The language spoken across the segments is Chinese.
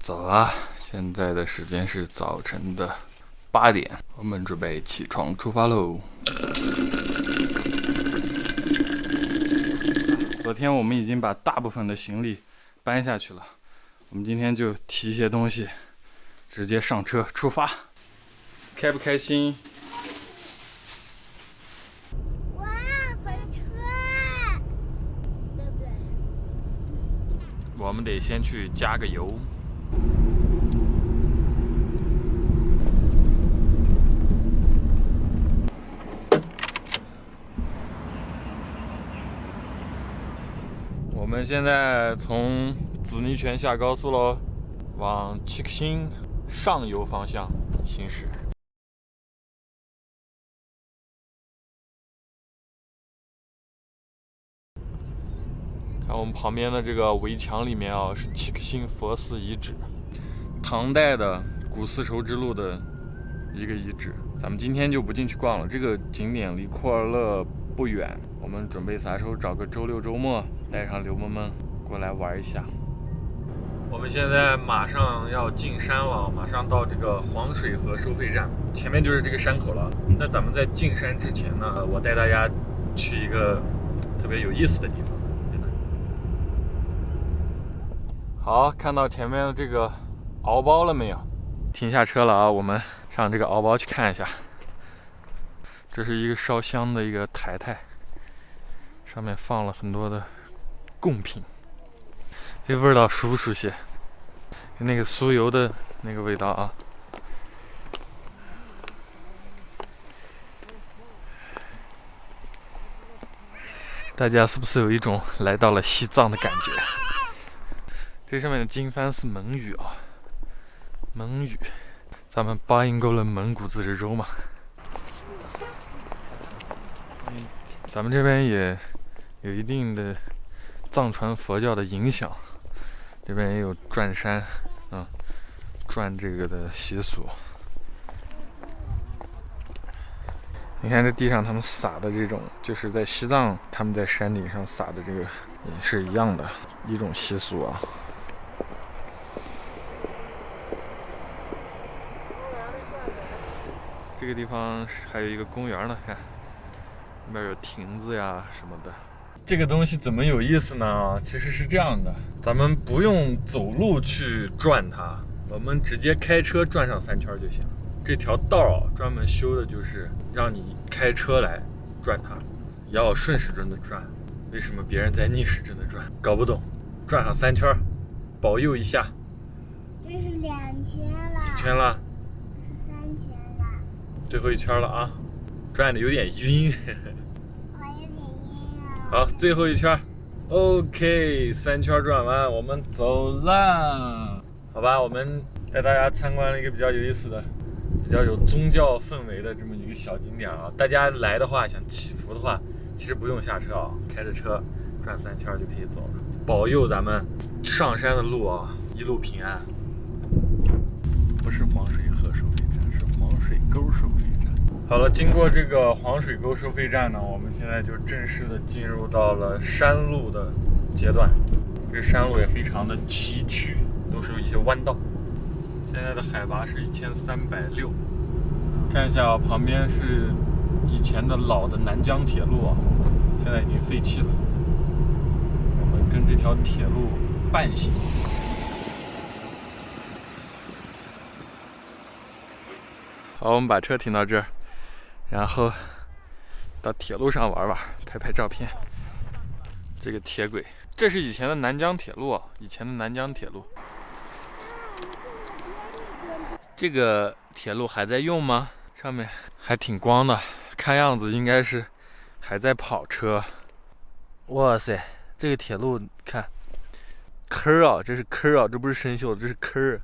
早啊！现在的时间是早晨的8点，我们准备起床出发喽。昨天我们已经把大部分的行李搬下去了，我们今天就提一些东西，直接上车出发。开不开心？哇，火车，对不对？我们得先去加个油。我们现在从紫泥泉下高速喽，往七克星上游方向行驶。看我们旁边的这个围墙里面啊，是七克星佛寺遗址，唐代的古丝绸之路的一个遗址。咱们今天就不进去逛了，这个景点离库尔勒不远，我们准备啥时候找个周六周末，带上刘萌萌过来玩一下。我们现在马上要进山了，马上到这个黄水河收费站，前面就是这个山口了。那咱们在进山之前呢，我带大家去一个特别有意思的地方。好，看到前面的这个敖包了没有？停下车了啊，我们上这个敖包去看一下。这是一个烧香的一个台台，上面放了很多的贡品。这味道熟不熟悉？那个酥油的那个味道啊。大家是不是有一种来到了西藏的感觉？这上面的经幡是蒙语啊，蒙语，咱们巴音够了蒙古自治州嘛。咱们这边也有一定的藏传佛教的影响，这边也有转山转这个的习俗。你看这地上他们撒的这种，就是在西藏他们在山顶上撒的这个也是一样的一种习俗啊。这个地方还有一个公园呢，看那边有亭子呀什么的。这个东西怎么有意思呢？其实是这样的，咱们不用走路去转它，我们直接开车转上3圈就行。这条道啊，专门修的就是让你开车来转它，要顺时针的转。为什么别人在逆时针的转？搞不懂。转上3圈，保佑一下。这是2圈了。几圈了？这是3圈了。最后1圈了啊，转的有点晕。我有点晕啊。好，最后1圈 ，OK， 3圈转完，我们走了。好吧，我们带大家参观了一个比较有意思的、比较有宗教氛围的这么一个小景点啊。大家来的话，想祈福的话，其实不用下车啊，开着车转3圈就可以走了。保佑咱们上山的路啊，一路平安。不是黄水河收费站，是黄水沟收费站。好了，经过这个黄水沟收费站呢，我们现在就正式的进入到了山路的阶段。这个山路也非常的崎岖，都是有一些弯道。现在的海拔是1360。看一下旁边是以前的老的南疆铁路啊，现在已经废弃了。我们跟这条铁路伴行。好，我们把车停到这儿，然后到铁路上玩玩，拍拍照片。这个铁轨，这是以前的南疆铁路啊，以前的南疆铁路。这个铁路还在用吗？上面还挺光的，看样子应该是还在跑车。哇塞，这个铁路看坑啊，这是坑啊，这不是生锈，这是坑，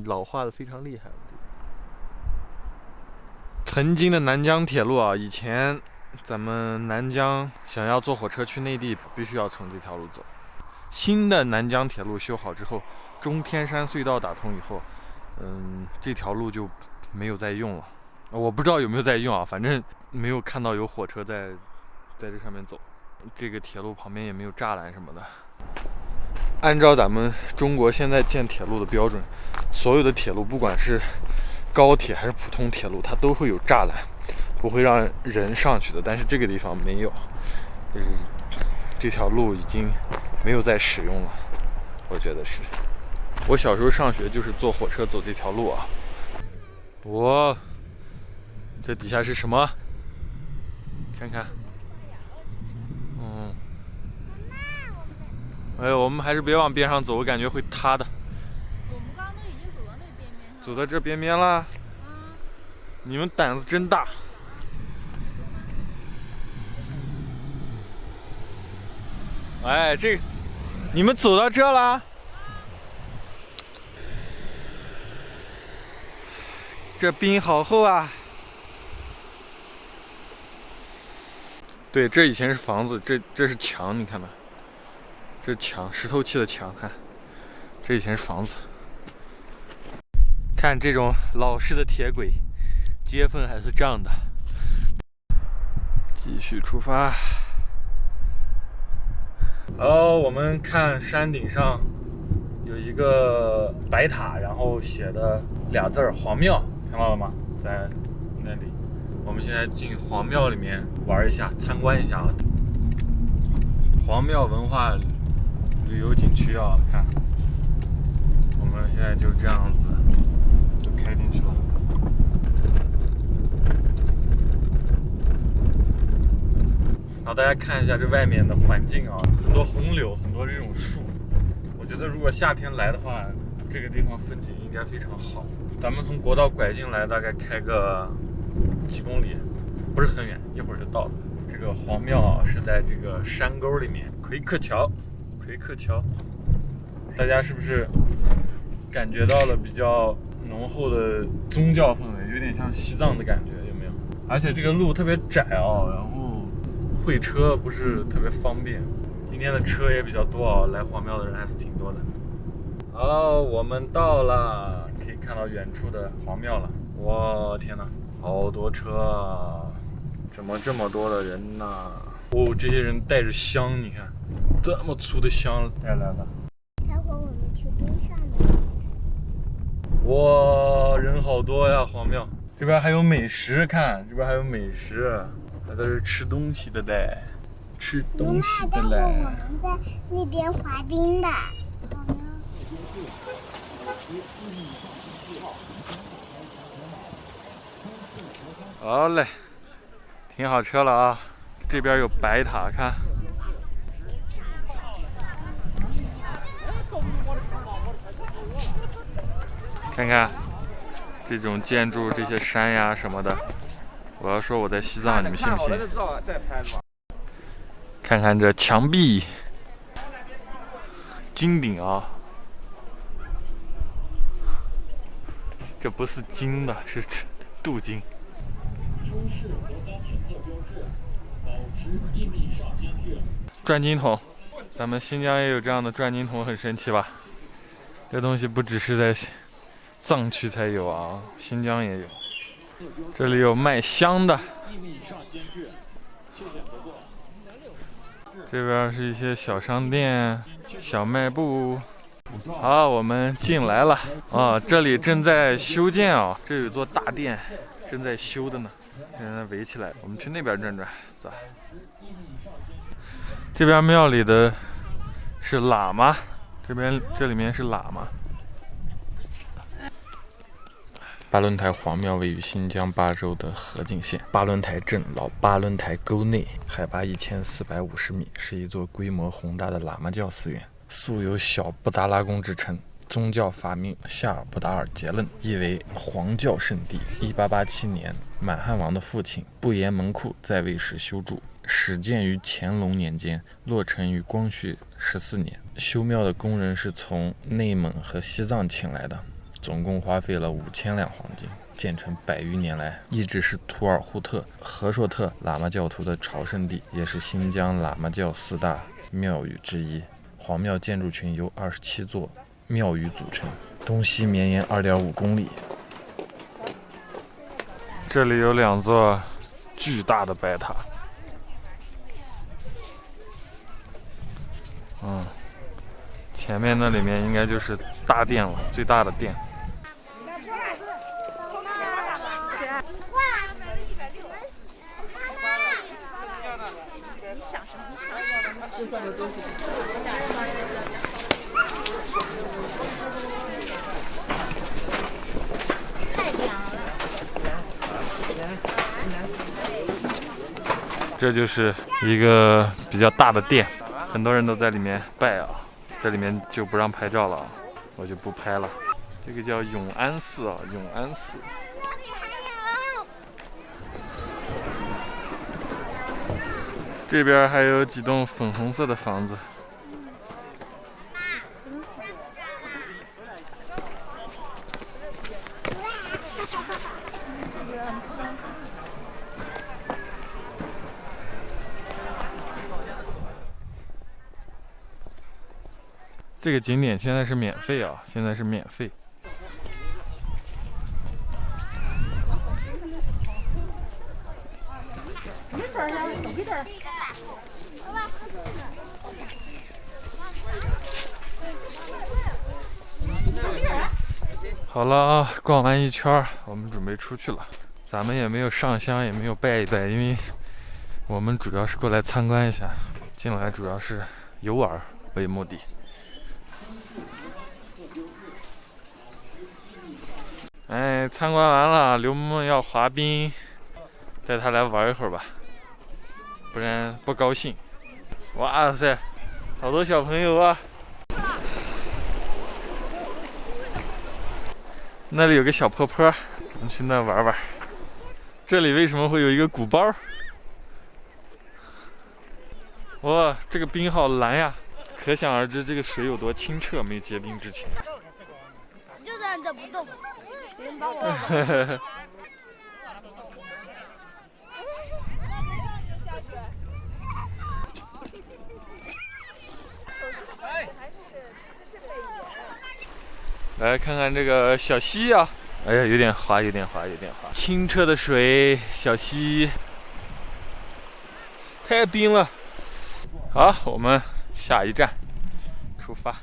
老化的非常厉害。曾经的南疆铁路啊，以前咱们南疆想要坐火车去内地，必须要从这条路走。新的南疆铁路修好之后，中天山隧道打通以后，这条路就没有再用了。我不知道有没有在用啊，反正没有看到有火车在这上面走。这个铁路旁边也没有栅栏什么的。按照咱们中国现在建铁路的标准，所有的铁路，不管是高铁还是普通铁路，它都会有栅栏，不会让人上去的。但是这个地方没有，就是这条路已经没有再使用了，我觉得是。我小时候上学就是坐火车走这条路啊。哇，这底下是什么？看看。哎呦，我们还是别往边上走，我感觉会塌的。我们刚刚都已经走到那边边上了。走到这边边啦。你们胆子真大。哎，这你们走到这啦？这冰好厚啊！对，这以前是房子，这是墙，你看吧。这是墙，石头砌的墙，看，这以前是房子。看这种老式的铁轨，接缝还是这样的。继续出发。我们看山顶上有一个白塔，然后写的俩字儿“黄庙”，看到了吗？在那里。我们现在进黄庙里面玩一下，参观一下啊。黄庙文化旅游景区啊，看，我们现在就这样子就开进去了。然后大家看一下这外面的环境啊，很多红柳，很多这种树。我觉得如果夏天来的话，这个地方风景应该非常好。咱们从国道拐进来，大概开个几公里，不是很远，一会儿就到了。这个黄庙啊，是在这个山沟里面，奎克桥。大家是不是感觉到了比较浓厚的宗教氛围，有点像西藏的感觉，有没有？而且这个路特别窄啊，然后会车不是特别方便。今天的车也比较多啊，来黄庙的人还是挺多的。好，我们到了，可以看到远处的黄庙了。哇，天哪，好多车啊！怎么这么多的人呢？哦，这些人带着香，你看，这么粗的香带来了。待会儿我们去冰上的。哇，人好多呀！黄庙这边还有美食，看这边还有美食，还在这吃东西的嘞，吃东西的嘞。待会儿我们在那边滑冰的。好嘞，停好车了啊！这边有白塔，看。看看这种建筑，这些山呀什么的。我要说我在西藏，你们信不信？看看这墙壁，金顶啊！这不是金的，是镀金。转经筒，咱们新疆也有这样的转经筒，很神奇吧？这东西不只是在藏区才有啊，新疆也有。这里有卖香的，这边是一些小商店、小卖部。好，我们进来了啊！这里正在修建啊，这有座大殿正在修的呢，现在围起来。我们去那边转转，走。这边庙里的是喇嘛，这里面是喇嘛。巴伦台黄庙位于新疆巴州的河静县巴伦台镇老巴伦台沟内，海拔1450米，是一座规模宏大的喇嘛教寺院，素有小布达拉宫之称。宗教法名夏尔布达尔杰楞，意为黄教圣地。1887年，满汉王的父亲布颜蒙库在位时修筑，始建于乾隆年间，落成于光绪14年。修庙的工人是从内蒙和西藏请来的，总共花费了5000两黄金，建成100余年来，一直是图尔扈特、和硕特喇嘛教徒的朝圣地，也是新疆喇嘛教4大庙宇之一。黄庙建筑群由27座庙宇组成，东西绵延2.5公里。这里有2座巨大的白塔，前面那里面应该就是大店了，最大的店。这就是一个比较大的店，很多人都在里面拜啊。这里面就不让拍照了，我就不拍了。这个叫永安寺啊，永安寺。这边还有几栋粉红色的房子。这个景点现在是免费啊，现在是免费。好了啊，逛完一圈，我们准备出去了。咱们也没有上香，也没有拜一拜，因为我们主要是过来参观一下，进来主要是游玩为目的。哎，参观完了，刘萌萌要滑冰，带他来玩一会儿吧，不然不高兴。哇塞，好多小朋友啊！那里有个小坡坡，我们去那玩玩。这里为什么会有一个鼓包？哇，这个冰好蓝呀，可想而知这个水有多清澈，没结冰之前。就站着不动，别人把我。来看看这个小溪啊，哎呀，有点滑，有点滑，有点滑。清澈的水，小溪，太冰了。好，我们下一站出发。